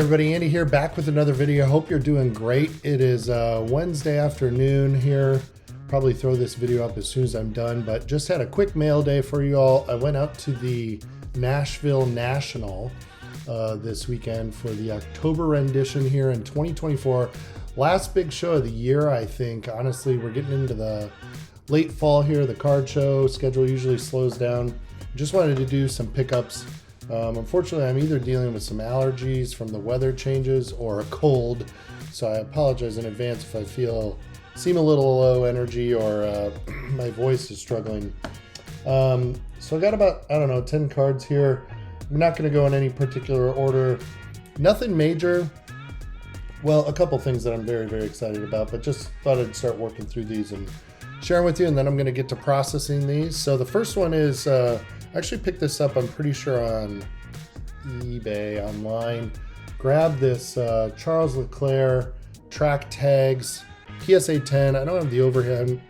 everybody, Andy here, back with another video. Hope you're doing great. It is Wednesday afternoon here. Probably throw this video up as soon as I'm done, but just had a quick mail day for you all. I went out to the Nashville Nash-ional this weekend for the October rendition here in 2024. Last big show of the year, I think. Honestly, we're getting into the late fall here. The card show schedule usually slows down. Just wanted to do some pickups. Unfortunately, I'm either dealing with some allergies from the weather changes or a cold, so I apologize in advance if I seem a little low energy or my voice is struggling. So I got about, 10 cards here. I'm not going to go in any particular order. Nothing major. Well, a couple things that I'm very, very excited about, but just thought I'd start working through these and sharing with you, and then I'm going to get to processing these. So the first one is, I actually picked this up, I'm pretty sure, on eBay online. Grab this Charles Leclerc track tags, PSA 10. I don't have the overhead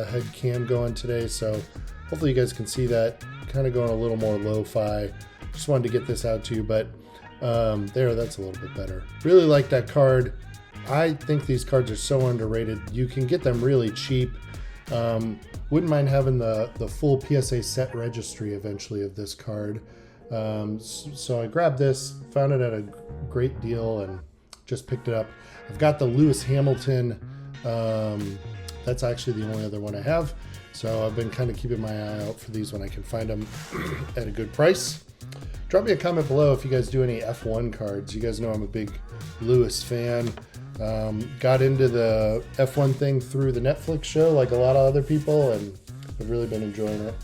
head cam going today, so hopefully you guys can see that. Kind of going a little more lo-fi. Just wanted to get this out to you, but that's a little bit better. Really like that card. I think these cards are so underrated. You can get them really cheap. Wouldn't mind having the full PSA set registry eventually of this card. So I grabbed this, found it at a great deal, and just picked it up. I've got the Lewis Hamilton. That's actually the only other one I have. So I've been kind of keeping my eye out for these when I can find them at a good price. Drop me a comment below if you guys do any F1 cards. You guys know I'm a big Lewis fan. Got into the F1 thing through the Netflix show like a lot of other people, and I've really been enjoying it.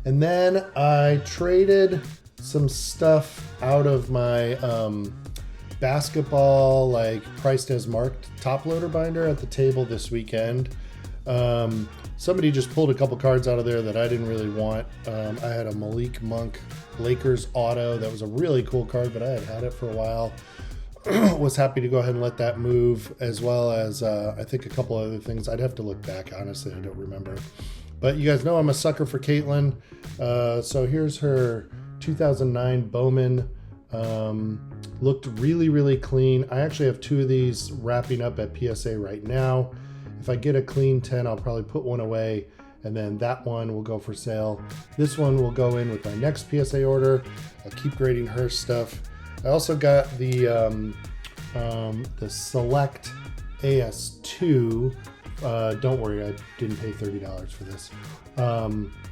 And then I traded some stuff out of my basketball, like priced as marked top loader binder at the table this weekend. Somebody just pulled a couple cards out of there that I didn't really want. I had a Malik Monk Lakers auto. That was a really cool card, but I had it for a while. Was happy to go ahead and let that move, as well as I think a couple other things. I'd have to look back, honestly, I don't remember. But you guys know I'm a sucker for Caitlin. So here's her 2009 Bowman. Looked really, really clean. I actually have two of these wrapping up at PSA right now. If I get a clean 10, I'll probably put one away, and then that one will go for sale. This one will go in with my next PSA order. I'll keep grading her stuff. I also got the Select AS2. Don't worry, I didn't pay $30 for this.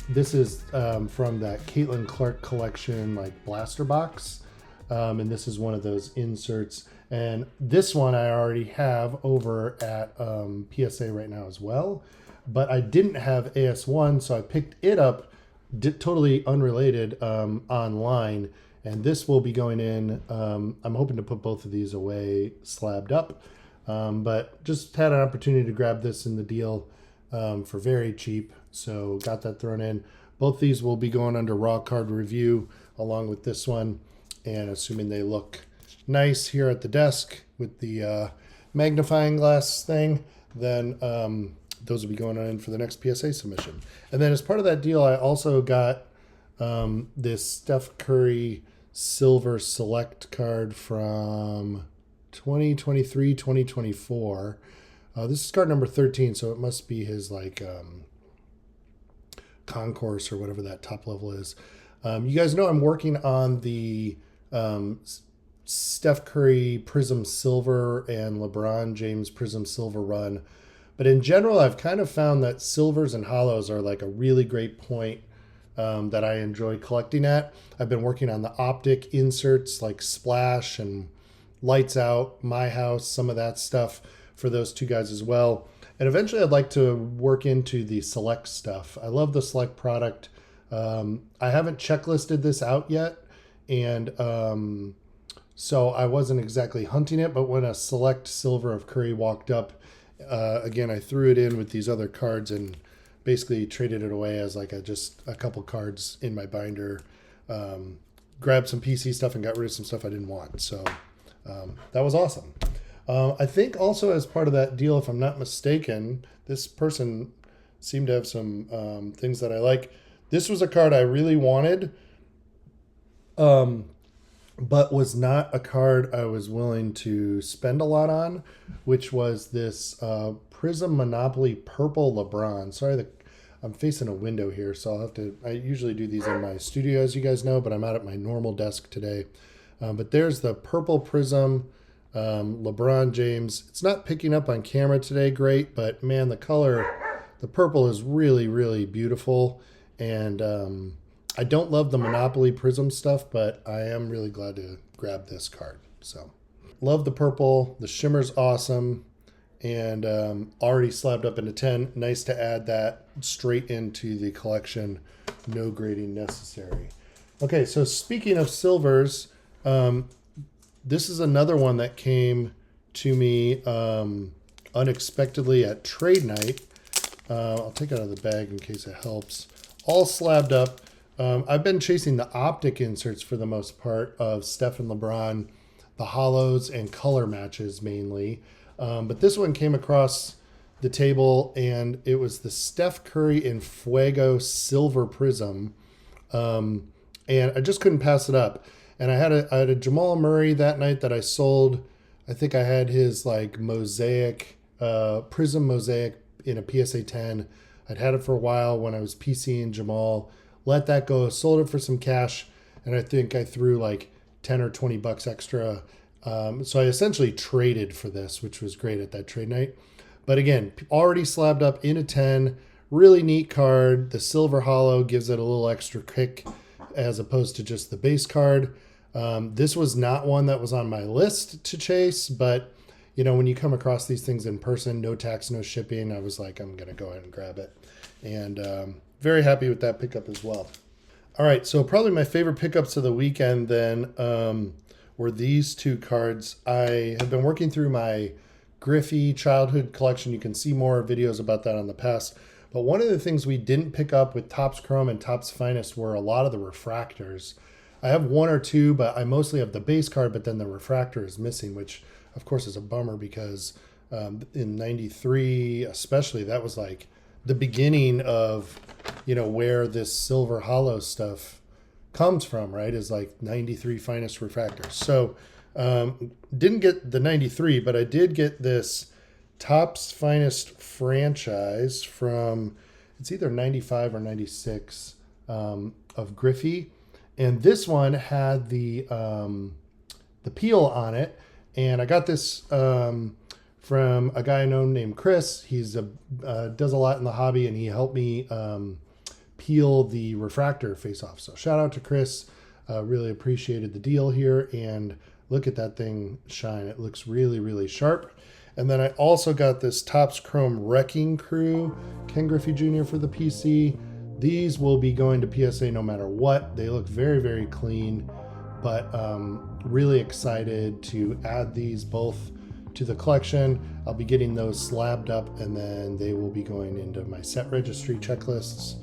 This is from that Caitlin Clark collection, like blaster box. And this is one of those inserts. And this one I already have over at PSA right now as well. But I didn't have AS1, so I picked it up, totally unrelated, online. And this will be going in. I'm hoping to put both of these away slabbed up. But just had an opportunity to grab this in the deal for very cheap. So got that thrown in. Both these will be going under raw card review along with this one. And assuming they look nice here at the desk with the magnifying glass thing, then those will be going in for the next PSA submission. And then as part of that deal, I also got this Steph Curry Silver Select card from 2023, 2024. This is card number 13, so it must be his like concourse or whatever that top level is. You guys know I'm working on the Steph Curry Prism Silver and LeBron James Prism Silver run. But in general, I've kind of found that silvers and hollows are like a really great point that I enjoy collecting at. I've been working on the optic inserts like Splash and Lights Out, My House, some of that stuff for those two guys as well. And eventually I'd like to work into the Select stuff. I love the Select product. I haven't checklisted this out yet. And so I wasn't exactly hunting it, but when a Select Silver of Curry walked up, again, I threw it in with these other cards and basically traded it away as like just a couple cards in my binder. Grabbed some PC stuff and got rid of some stuff I didn't want. So that was awesome. I think also as part of that deal, if I'm not mistaken, this person seemed to have some things that I like. This was a card I really wanted. but was not a card I was willing to spend a lot on, which was this Prism Monopoly Purple LeBron. Sorry that I'm facing a window here, so I'll have to, I usually do these in my studio, as you guys know, but I'm out at my normal desk today. But there's the Purple Prism LeBron James. It's not picking up on camera today great, but man, the color, the purple is really, really beautiful. And I don't love the Monopoly Prism stuff, but I am really glad to grab this card. So love the purple. The shimmer's awesome. And already slabbed up into 10. Nice to add that straight into the collection. No grading necessary. Okay, so speaking of silvers, this is another one that came to me unexpectedly at trade night. I'll take it out of the bag in case it helps. All slabbed up. I've been chasing the optic inserts for the most part of Steph and LeBron, the hollows and color matches mainly. But this one came across the table, and it was the Steph Curry in Fuego Silver Prism. And I just couldn't pass it up. And I had a Jamal Murray that night that I sold. I think I had his like mosaic, Prism mosaic in a PSA 10. I'd had it for a while when I was PCing Jamal. Let that go, sold it for some cash, and I think I threw like 10 or 20 bucks extra. So I essentially traded for this, which was great at that trade night. But again, already slabbed up in a 10. Really neat card. The silver hollow gives it a little extra kick as opposed to just the base card. This was not one that was on my list to chase, but you know, when you come across these things in person, no tax, no shipping, I was like, I'm going to go ahead and grab it. And very happy with that pickup as well. All right, so probably my favorite pickups of the weekend then were these two cards. I have been working through my Griffey childhood collection. You can see more videos about that on the past. But one of the things we didn't pick up with Topps Chrome and Topps Finest were a lot of the refractors. I have one or two, but I mostly have the base card, but then the refractor is missing, which of course is a bummer because in 93 especially, that was like the beginning of, you know, where this silver hollow stuff comes from, right? Is like 93 Finest refractors. So didn't get the 93, but I did get this Topps Finest franchise from, it's either 95 or 96 of Griffey. And this one had the peel on it. And I got this from a guy I know named Chris. He's does a lot in the hobby, and he helped me peel the refractor face off. So shout out to Chris. Really appreciated the deal here. And look at that thing shine. It looks really, really sharp. And then I also got this Topps Chrome Wrecking Crew Ken Griffey Jr. for the PC. These will be going to PSA no matter what. They look very, very clean, but really excited to add these both to the collection. I'll be getting those slabbed up, and then they will be going into my set registry checklists,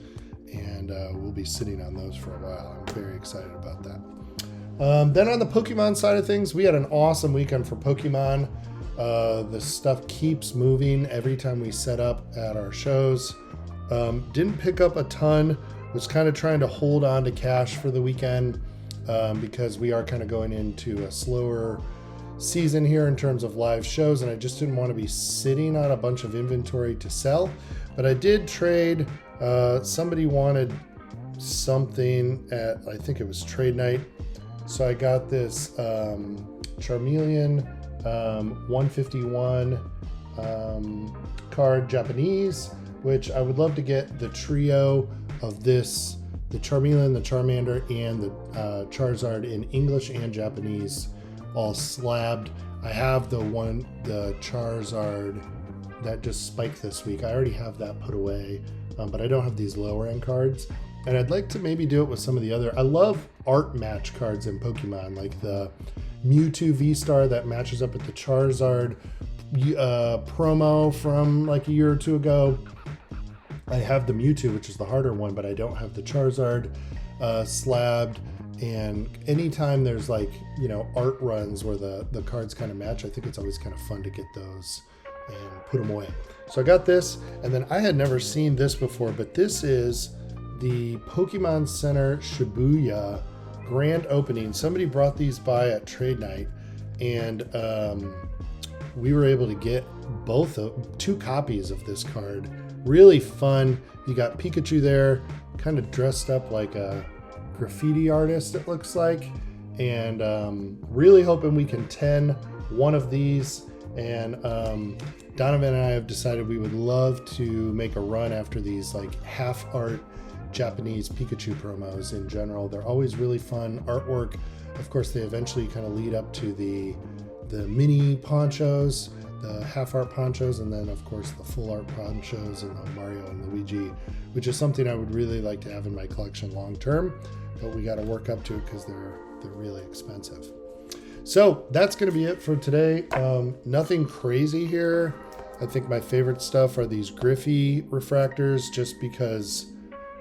and we'll be sitting on those for a while. I'm very excited about that. Then on the Pokemon side of things, we had an awesome weekend for Pokemon. The stuff keeps moving every time we set up at our shows. Didn't pick up a ton, was kind of trying to hold on to cash for the weekend because we are kind of going into a slower season here in terms of live shows, and I just didn't want to be sitting on a bunch of inventory to sell. But I did trade. Somebody wanted something at, I think it was trade night. So I got this Charmeleon 151 card Japanese, which I would love to get the trio of this, the Charmeleon, the Charmander, and the Charizard in English and Japanese, all slabbed. I have the Charizard that just spiked this week. I already have that put away, but I don't have these lower end cards. And I'd like to maybe do it with some of the other, I love art match cards in Pokemon, like the Mewtwo V-Star that matches up with the Charizard promo from like a year or two ago. I have the Mewtwo, which is the harder one, but I don't have the Charizard slabbed. And anytime there's like, you know, art runs where the cards kind of match, I think it's always kind of fun to get those and put them away. So I got this, and then I had never seen this before, but this is the Pokemon Center Shibuya grand opening. Somebody brought these by at trade night, and we were able to get two copies of this card. Really fun. You got Pikachu there, kind of dressed up like a graffiti artist, it looks like. And really hoping we can 10 one of these. And Donovan and I have decided we would love to make a run after these like half art Japanese Pikachu promos in general. They're always really fun artwork. Of course, they eventually kind of lead up to the mini ponchos, the half art ponchos, and then of course the full art ponchos and the Mario and Luigi, which is something I would really like to have in my collection long term, but we got to work up to it because they're really expensive. So that's going to be it for today. Nothing crazy here. I think my favorite stuff are these Griffey refractors, just because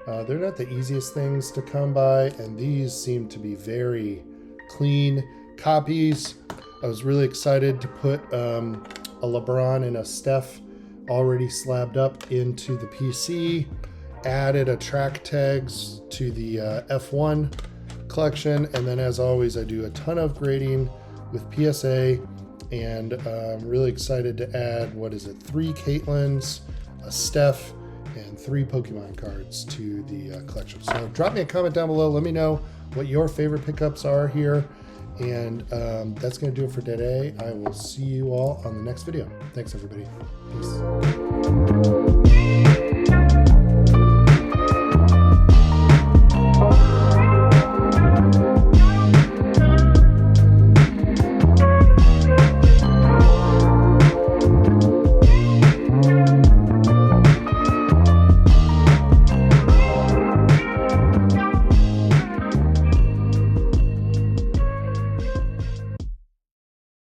they're not the easiest things to come by, and these seem to be very clean copies. I was really excited to put a Lebron and a Steph already slabbed up into the PC, added a track tags to the F1 collection, and then as always I do a ton of grading with PSA, and I'm really excited to add, 3 Caitlins, a Steph, and 3 Pokemon cards to the collection. So drop me a comment down below, let me know what your favorite pickups are here, and that's going to do it for today. I will see you all on the next video. Thanks everybody. Peace.